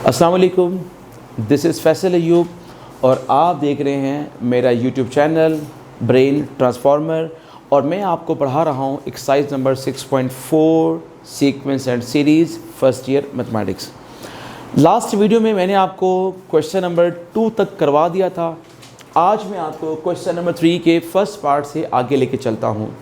अस्सलाम वालेकुम, this is Faisal Ayub और आप देख रहे हैं मेरा यूट्यूब चैनल ब्रेन ट्रांसफार्मर और मैं आपको पढ़ा रहा हूँ exercise number 6.4 sequence and series first year mathematics. Last video में मैंने आपको क्वेश्चन नंबर 2 तक करवा दिया था। आज मैं आपको क्वेश्चन नंबर 3 के फर्स्ट पार्ट से आगे लेके चलता हूँ।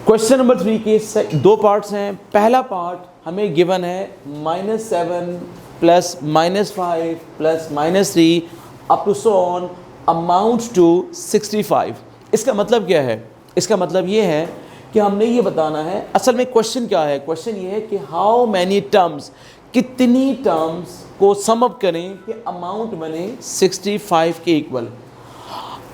क्वेश्चन नंबर 3 के 2 पार्ट्स हैं। पहला पार्ट हमें गिवन है -7 plus -5 plus -3 up to so on amount to 65। इसका मतलब क्या है? इसका मतलब ये है कि हमने ये बताना है, असल में क्वेश्चन क्या है? क्वेश्चन ये है कि हाउ मैनी टर्म्स, कितनी टर्म्स को सम अप करें कि अमाउंट बने 65 के इक्वल।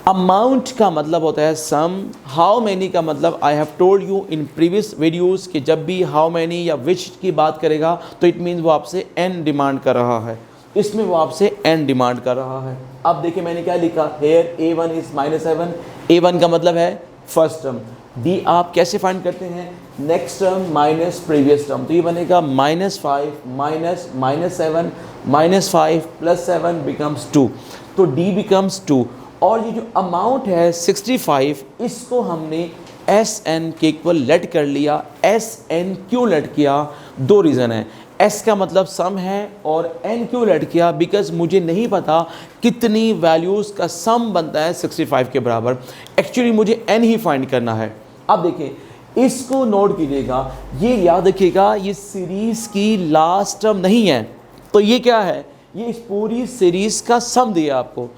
अमाउंट का मतलब होता है सम, हाउ मैनी का मतलब I have told you in previous videos कि जब भी हाउ मैनी या विच की बात करेगा तो इट मीन्स वो आपसे n डिमांड कर रहा है। इसमें वो आपसे n डिमांड कर रहा है। अब देखिए मैंने क्या लिखा, हेयर a1 इज़ -7। a1 का मतलब है फर्स्ट टर्म। d आप कैसे फाइंड करते हैं? Next term minus previous term, तो ये बनेगा -5 माइनस -7 -5 प्लस 7 बिकम्स 2, तो d बिकम्स 2। और ये जो अमाउंट है 65, इसको हमने Sn के इक्वल लेट कर लिया। Sn क्यों लेट किया? 2 रीज़न है। S का मतलब सम है और n क्यों लेट किया? बिकॉज मुझे नहीं पता कितनी वैल्यूज़ का सम बनता है 65 के बराबर। एक्चुअली मुझे n ही फाइंड करना है। अब देखिए, इसको नोट कीजिएगा, ये याद रखिएगा, ये सीरीज़ की लास्ट टर्म नहीं है। तो ये क्या है? ये इस पूरी सीरीज़ का सम दिया आपको।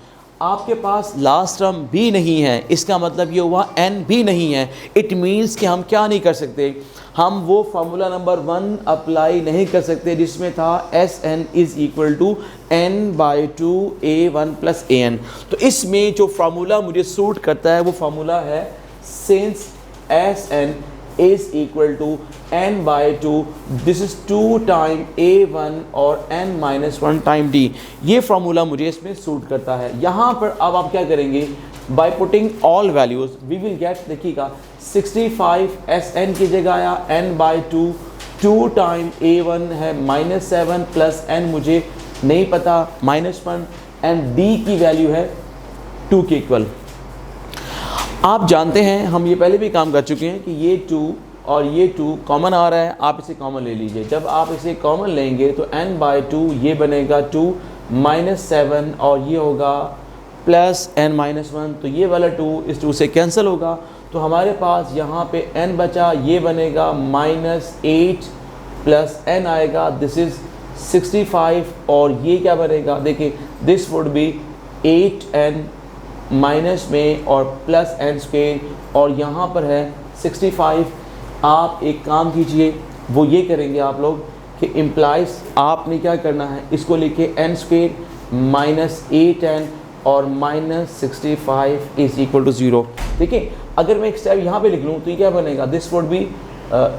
आपके पास लास्ट टर्म भी नहीं है, इसका मतलब ये हुआ n भी नहीं है। इट मीन्स कि हम क्या नहीं कर सकते, हम वो फार्मूला नंबर 1 अप्लाई नहीं कर सकते जिसमें था Sn is equal to n/2 a1 plus an। तो इसमें जो फार्मूला मुझे सूट करता है वो फार्मूला है since Sn is equal to n/2, this is 2 time a1 और n-1 टाइम d। ये फार्मूला मुझे इसमें सूट करता है। यहाँ पर अब आप क्या करेंगे? By putting all values we will get, देखिएगा 65 Sn की जगह आया n/2, 2 टाइम a1 है -7 प्लस n मुझे नहीं पता -1 एंड d की वैल्यू है 2 के इक्वल। आप जानते हैं, हम ये पहले भी काम कर चुके हैं कि ये 2 और ये 2 कॉमन आ रहा है, आप इसे कॉमन ले लीजिए। जब आप इसे कॉमन लेंगे तो n/2 ये बनेगा 2 -7 और ये होगा प्लस n-1, तो ये वाला 2 इस 2 से कैंसिल होगा। तो हमारे पास यहाँ पे n बचा, ये बनेगा -8 प्लस n आएगा, दिस इज़ 65। और ये क्या बनेगा? देखिए, this would B 8n minus में और प्लस n स्क्वेयर, और यहाँ पर है 65। आप एक काम कीजिए, वो ये करेंगे आप लोग कि इम्प्लाइज आपने क्या करना है, इसको लिखे n स्क्वेयर -8n और -65 इज़ इक्वल टू 0। देखिए, अगर मैं एक स्टेप यहाँ पे लिख लूँ तो ये क्या बनेगा? This would be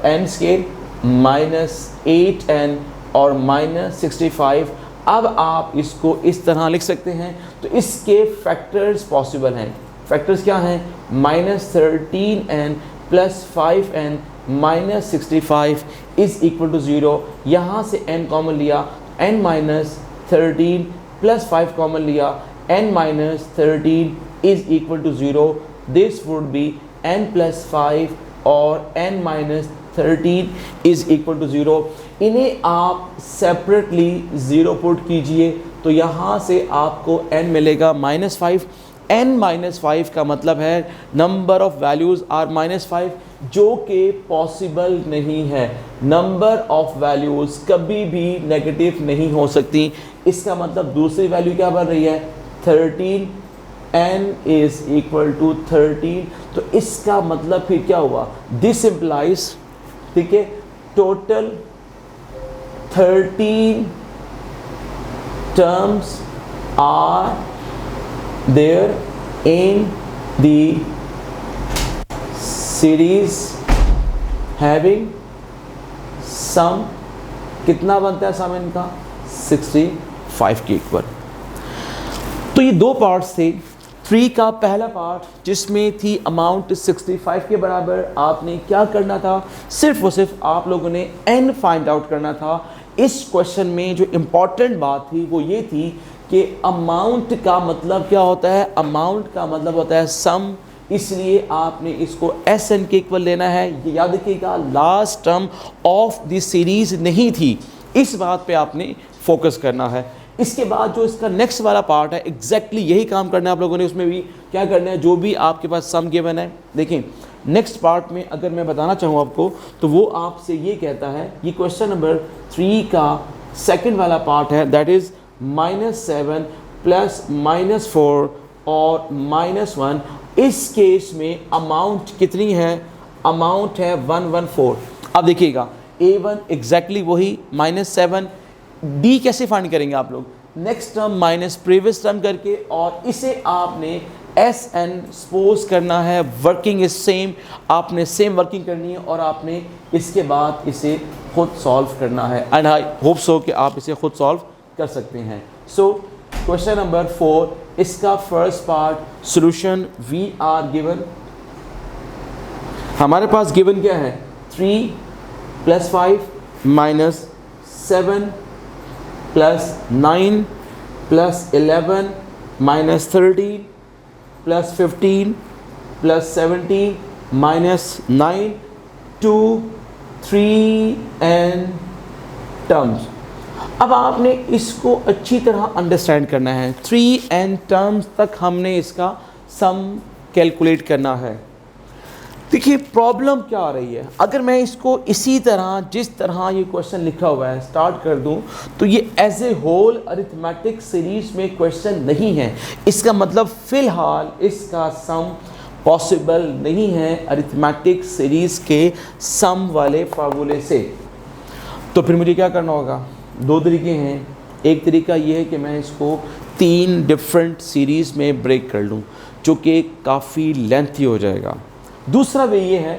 n square -8n और -65। अब आप इसको इस तरह लिख सकते हैं। तो इसके फैक्टर्स पॉसिबल हैं। फैक्टर्स क्या हैं? -13n plus 5n -65 is equal to 0। यहाँ से n कॉमन लिया, n-13 प्लस 5 कॉमन लिया, n-13 is equal to 0। This would be n plus 5 और n-13 इज़ इक्वल टू 0। इन्हें आप सेपरेटली 0 पुट कीजिए तो यहाँ से आपको n मिलेगा -5। n-5 का मतलब है नंबर ऑफ़ वैल्यूज़ आर -5, जो कि पॉसिबल नहीं है। नंबर ऑफ़ वैल्यूज़ कभी भी नेगेटिव नहीं हो सकती। इसका मतलब दूसरी वैल्यू क्या बन रही है? 13, n इज़ इक्वल टू 13। तो इसका मतलब फिर क्या हुआ? दिस इम्प्लाइज, ठीक है, total 13 terms are there in the series having sum। कितना बनता है सम इनका? 65 के इक्वल। तो ये 2 पार्ट्स थे। 3 का पहला पार्ट जिसमें थी अमाउंट 65 के बराबर, आपने क्या करना था? सिर्फ और सिर्फ आप लोगों ने n फाइंड आउट करना था। इस क्वेश्चन में जो इम्पॉर्टेंट बात थी वो ये थी कि अमाउंट का मतलब क्या होता है, अमाउंट का मतलब होता है सम, इसलिए आपने इसको एस एन के इक्वल लेना है। ये याद रखिएगा, last term of this series नहीं थी, इस बात पे आपने फोकस करना है। इसके बाद जो इसका नेक्स्ट वाला पार्ट है, एग्जैक्टली यही काम करना है आप लोगों ने। उसमें भी क्या करना है, जो भी आपके पास सम गिवन है, देखें नेक्स्ट पार्ट में अगर मैं बताना चाहूँ आपको तो वो आपसे ये कहता है, ये क्वेश्चन नंबर 3 का सेकंड वाला पार्ट है, दैट इज़ -7 प्लस -4 और -1। इस केस में अमाउंट कितनी है, अमाउंट है 114। अब देखिएगा A1 एग्जैक्टली वही -7, D कैसे फाइंड करेंगे आप लोग, next term minus previous term करके, और इसे आपने एस एन सपोज करना है, वर्किंग इज सेम, आपने सेम वर्किंग करनी है और आपने इसके बाद इसे खुद सॉल्व करना है। एंड आई होप सो कि आप इसे खुद सॉल्व कर सकते हैं। सो क्वेश्चन नंबर 4, इसका first part solution we are given, हमारे पास गिवन क्या है, 3 + 5 - 7 + 9 + 11 - 13 + 15 + 17 - 9 2 3 n टर्म्स। अब आपने इसको अच्छी तरह अंडरस्टैंड करना है, 3n टर्म्स तक हमने इसका सम कैलकुलेट करना है। देखिए प्रॉब्लम क्या आ रही है, अगर मैं इसको इसी तरह जिस तरह ये क्वेश्चन लिखा हुआ है स्टार्ट कर दूं तो ये as a whole arithmetic series में क्वेश्चन नहीं है। इसका मतलब फ़िलहाल इसका सम पॉसिबल नहीं है अरिथमेटिक सीरीज़ के सम वाले फार्मूले से। तो फिर मुझे क्या करना होगा, 2 तरीके हैं। एक तरीका ये है कि मैं इसको 3 डिफरेंट सीरीज़ में ब्रेक कर लूँ, जो कि काफ़ी लेंथी हो जाएगा। दूसरा वे ये है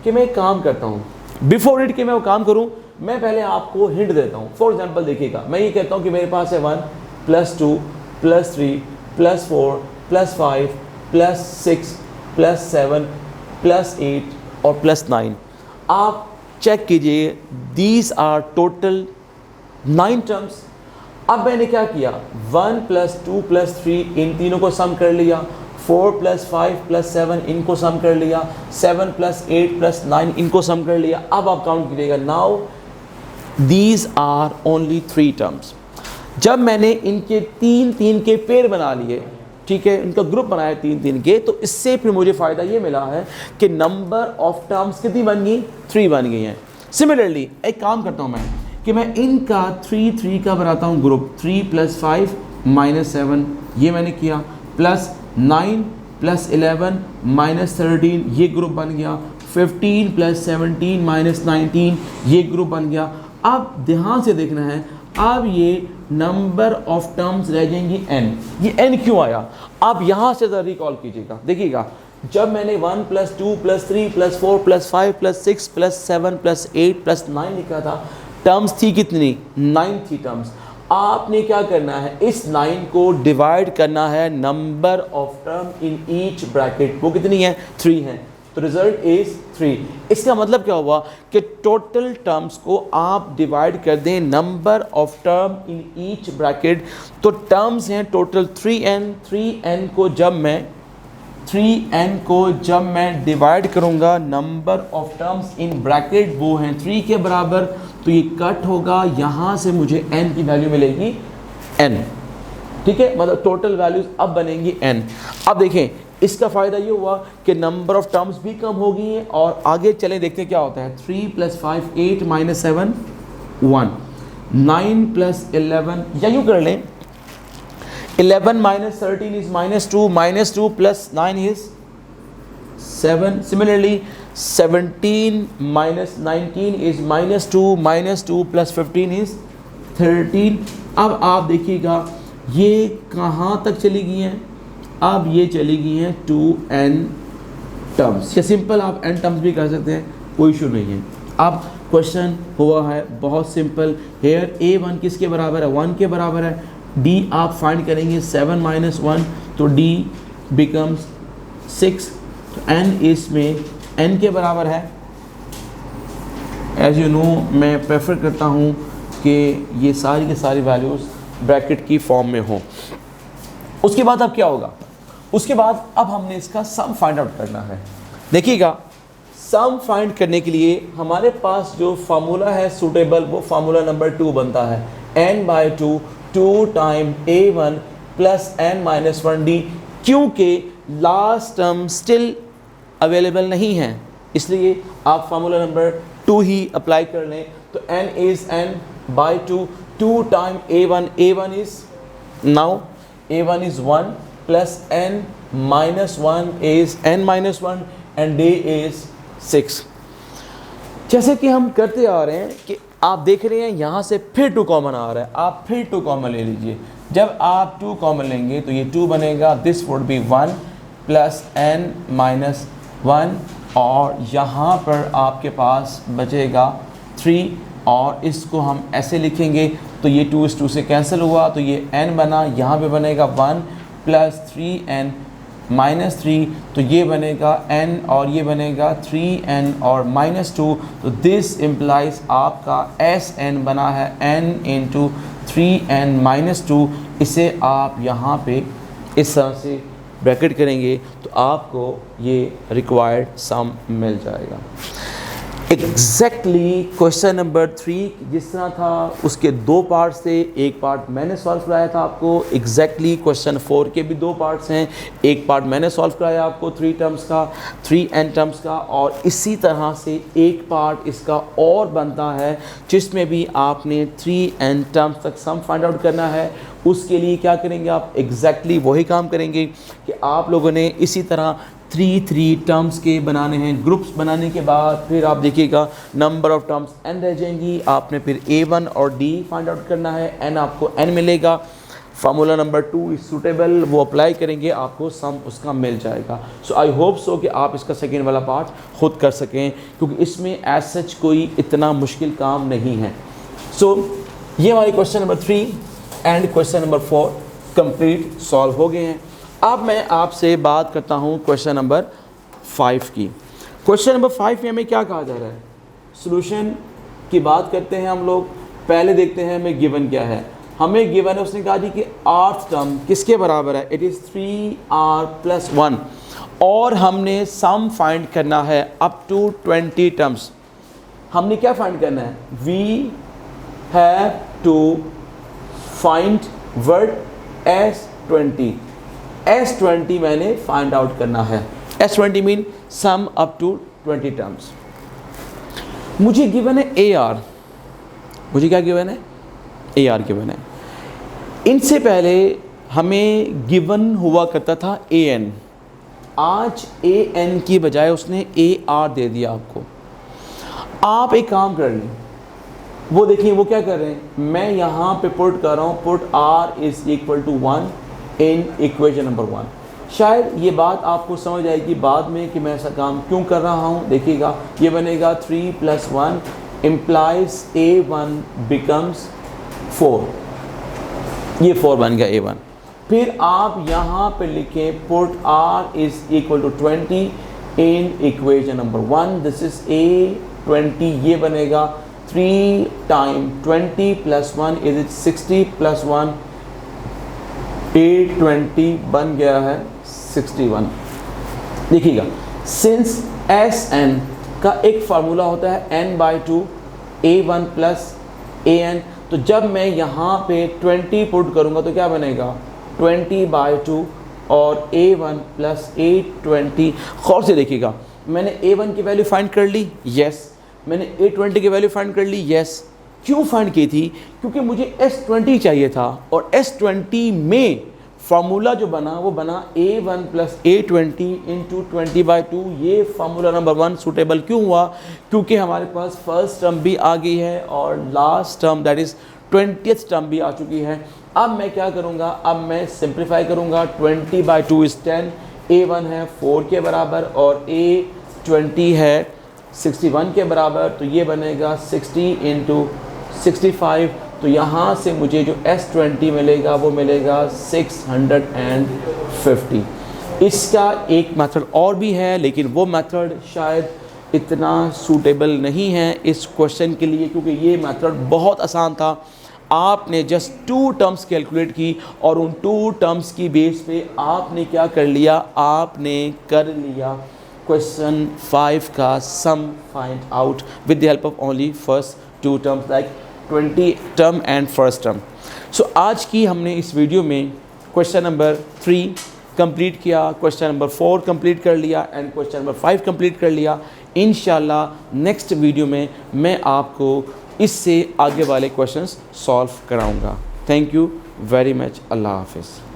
कि मैं एक काम करता हूँ, बिफोर इट कि मैं वो काम करूँ मैं पहले आपको हिंट देता हूँ। फॉर एग्जांपल देखिएगा, मैं ये कहता हूँ कि मेरे पास है 1 + 2 + 3 + 4 + 5 + 6 + 7 + 8 और +9। आप चेक कीजिए, दीज आर टोटल 9 टर्म्स। अब मैंने क्या किया, 1 + 2 + 3 इन तीनों को सम कर लिया, 4 + 5 + 7 इनको सम कर लिया, 7 + 8 + 9 इनको सम कर लिया। अब आप काउंट कीजिएगा, now these are only 3 terms. जब मैंने इनके 3 के पेयर बना लिए, ठीक है, इनका ग्रुप बनाया 3 के, तो इससे फिर मुझे फ़ायदा ये मिला है कि नंबर ऑफ टर्म्स कितनी बन गई, 3 बन गई हैं। सिमिलरली एक काम करता हूँ मैं कि मैं इनका 3 का बनाता हूँ ग्रुप, 3 + 5 - 7 ये मैंने किया, +9 + 11 - 13 ये ग्रुप बन गया, 15 + 17 - 19 ये ग्रुप बन गया। अब ध्यान से देखना है, अब ये नंबर ऑफ टर्म्स रह जाएंगी n। ये n क्यों आया, आप यहाँ से ज़रा रिकॉल कीजिएगा, देखिएगा जब मैंने 1 + 2 + 3 + 4 + 5 + 6 + 7 + 8 + 9 लिखा था, टर्म्स थी कितनी, 9 थी टर्म्स। आपने क्या करना है, इस 9 को डिवाइड करना है number of term in each bracket, वो कितनी है, 3 है, तो रिजल्ट इज 3। इसका मतलब क्या हुआ कि टोटल टर्म्स को आप डिवाइड कर दें number of term in each bracket, तो टर्म्स हैं टोटल 3n। 3n को जब मैं डिवाइड करूंगा number of terms in bracket, वो हैं 3 के बराबर, तो ये कट होगा, यहाँ से मुझे n की वैल्यू मिलेगी n, ठीक है, मतलब टोटल वैल्यूज अब बनेंगी n। अब देखें इसका फ़ायदा ये हुआ कि नंबर ऑफ टर्म्स भी कम हो गई हैं, और आगे चलें देखते हैं क्या होता है। 3 + 5 8 - 7 1, 9 + 11 या यूँ कर लें, 11 - 13 is -2 -2 + 9 is 7। Similarly 17 - 19 is -2 -2 + 15 is 13। अब आप देखिएगा ये कहाँ तक चली गई हैं, अब ये चली गई हैं 2n टर्म्स, या सिंपल आप n टर्म्स भी कर सकते हैं, कोई इशू नहीं है। अब क्वेश्चन हुआ है बहुत सिंपल, हेयर a1 किसके बराबर है, 1 के बराबर है, d आप फाइंड करेंगे 7 - 1 तो d बिकम्स 6, तो n इसमें n के बराबर है। एज यू नो मैं प्रेफर करता हूँ उसके ये सारी की सारी वैल्यूज़ ब्रैकेट की फॉर्म में हों। उसके बाद अब क्या होगा, उसके बाद अब हमने इसका सम फाइंड आउट करना है। देखिएगा, सम फाइंड करने के लिए हमारे पास जो फार्मूला है सूटेबल, वो फार्मूला नंबर 2 बनता है n/2 2 time a1 plus n-1d, क्योंकि लास्ट टर्म स्टिल अवेलेबल नहीं है, इसलिए आप फार्मूला नंबर 2 ही अप्लाई कर लें। तो n is n/2 2 time a1 is now a1 is 1 plus n-1 is n-1 and d is 6। जैसे कि हम करते आ रहे हैं कि आप देख रहे हैं यहाँ से फिर 2 कॉमन आ रहा है, आप फिर 2 कॉमन ले लीजिए। जब आप 2 कॉमन लेंगे तो ये 2 बनेगा, this would B 1 plus n-1, और यहाँ पर आपके पास बचेगा 3, और इसको हम ऐसे लिखेंगे तो ये 2 इस 2 से कैंसिल हुआ, तो ये n बना, यहाँ पे बनेगा 1 प्लस 3n-3, तो ये बनेगा n और ये बनेगा 3n और -2, तो दिस इम्प्लाइज आपका Sn बना है n इंटू 3n-2। इसे आप यहाँ पे इस तरह से ब्रैकेट करेंगे तो आपको ये रिक्वायर्ड सम मिल जाएगा। एग्जैक्टली क्वेश्चन नंबर 3 जिस तरह था उसके 2 पार्ट्स थे, एक पार्ट मैंने सॉल्व कराया था आपको। एग्जैक्टली क्वेश्चन 4 के भी 2 पार्ट्स हैं, एक पार्ट मैंने सॉल्व कराया आपको 3 टर्म्स का, 3n टर्म्स का, और इसी तरह से एक पार्ट इसका और बनता है जिसमें भी आपने 3n टर्म्स तक सम फाइंड आउट करना है। उसके लिए क्या करेंगे आप, एग्जैक्टली वही काम करेंगे कि आप लोगों ने इसी तरह 3 टर्म्स के बनाने हैं। ग्रुप्स बनाने के बाद फिर आप देखिएगा नंबर ऑफ टर्म्स n रह जाएंगी, आपने फिर a1 और d फाइंड आउट करना है, n आपको n मिलेगा। फार्मूला नंबर 2 इज सूटेबल, वो अप्लाई करेंगे आपको सम उसका मिल जाएगा। सो आई होप सो कि आप इसका सेकेंड वाला पार्ट खुद कर सकें, क्योंकि इसमें एज सच कोई इतना मुश्किल काम नहीं है। सो ये हमारी question number 3 and question number 4 complete solve हो गए हैं। अब मैं आपसे बात करता हूँ क्वेश्चन नंबर 5 की। क्वेश्चन नंबर 5 में हमें क्या कहा जा रहा है, सॉल्यूशन की बात करते हैं हम लोग। पहले देखते हैं हमें गिवन क्या है। हमें गिवन है, उसने कहा जी कि rth टर्म किसके बराबर है, इट इज़ 3r + 1, और हमने सम फाइंड करना है अप टू 20 टर्म्स। हमने क्या फाइंड करना है, we have to find word S20। S20 मैंने फाइंड आउट करना है। S20 mean sum up to 20 terms. मुझे गिवन है AR, मुझे क्या गिवन है, AR गिवन है। इनसे पहले हमें गिवन हुआ करता था AN, आज AN की बजाय उसने AR दे दिया आपको। आप एक काम कर लें, वो देखिए वो क्या कर रहे हैं, मैं यहाँ पे पुट कर रहा हूँ, put R is equal to 1 in equation number 1। शायद ये बात आपको समझ आएगी बाद में कि मैं ऐसा काम क्यों कर रहा हूँ। देखिएगा ये बनेगा 3 + 1 इम्प्लाइज A1 बिकम्स 4, ये 4 बन गया A1। फिर आप यहाँ पे लिखें put R is equal to 20 in equation number 1, this is A20, ये बनेगा 3 टाइम 20 + 1 इज 60 + 1 A20 बन गया है 61। देखिएगा सिंस Sn का एक फार्मूला होता है n/2 A1 + AN, तो जब मैं यहाँ पे 20 पुट करूँगा तो क्या बनेगा 20/2 और A1 + A20। गौर से देखिएगा, मैंने A1 की वैल्यू फाइंड कर ली, यस, मैंने A20 की वैल्यू फाइंड कर ली, यस। क्यों फाइंड की थी, क्योंकि मुझे S20 चाहिए था, और S20 में फार्मूला जो बना वो बना A1 + A20 इंटू 20/2। ये फार्मूला नंबर 1 सूटेबल क्यों हुआ, क्योंकि हमारे पास फर्स्ट टर्म भी आ गई है और last term that is 20th term भी आ चुकी है। अब मैं क्या करूँगा, अब मैं सिंप्लीफाई करूँगा। 20/2 इज़ 10, A1 है 4 के बराबर और A20 है 61 के बराबर, तो ये बनेगा 60 इंटू 65। तो यहाँ से मुझे जो S20 मिलेगा वो मिलेगा 650। इसका एक मेथड और भी है, लेकिन वो मेथड शायद इतना सूटेबल नहीं है इस क्वेश्चन के लिए, क्योंकि ये मेथड बहुत आसान था। आपने जस्ट 2 टर्म्स कैलकुलेट की और उन 2 टर्म्स की बेस पे आपने क्या कर लिया, आपने कर लिया क्वेश्चन 5 का sum find out with the help of only first 2 terms like 20 term and first term. So आज की हमने इस वीडियो में क्वेश्चन नंबर 3 कंप्लीट किया, क्वेश्चन नंबर 4 कंप्लीट कर लिया एंड क्वेश्चन नंबर 5 कंप्लीट कर लिया। इंशाल्लाह नेक्स्ट वीडियो में मैं आपको इससे आगे वाले क्वेश्चंस सॉल्व कराऊंगा। Thank you very much. अल्लाह हाफिज़।